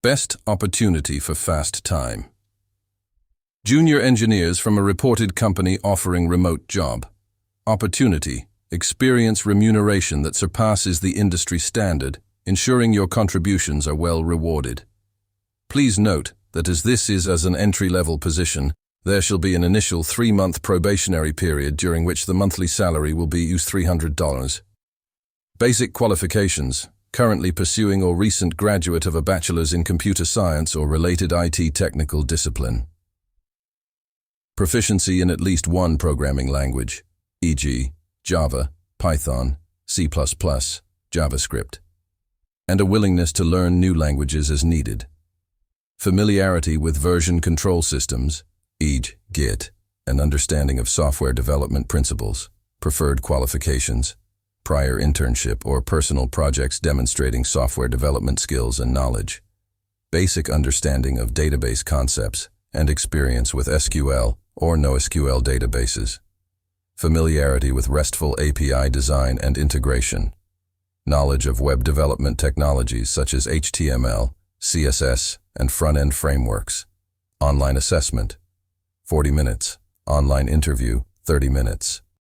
Best opportunity for fast time. Junior engineers from a reported company offering remote job. Opportunity, experience remuneration that surpasses the industry standard, ensuring your contributions are well rewarded. Please note that as this is as an entry-level position, there shall be an initial 3-month probationary period during which the monthly salary will be $300. Basic qualifications: currently pursuing or recent graduate of a bachelor's in computer science or related IT technical discipline. Proficiency in at least one programming language, e.g., Java, Python, C++, JavaScript, and a willingness to learn new languages as needed. Familiarity with version control systems, e.g., Git, and understanding of software development principles. Preferred qualifications: prior internship or personal projects demonstrating software development skills and knowledge. Basic understanding of database concepts and experience with SQL or NoSQL databases. Familiarity with RESTful API design and integration. Knowledge of web development technologies such as HTML, CSS, and front-end frameworks. Online assessment: 40 minutes. Online interview, 30 minutes.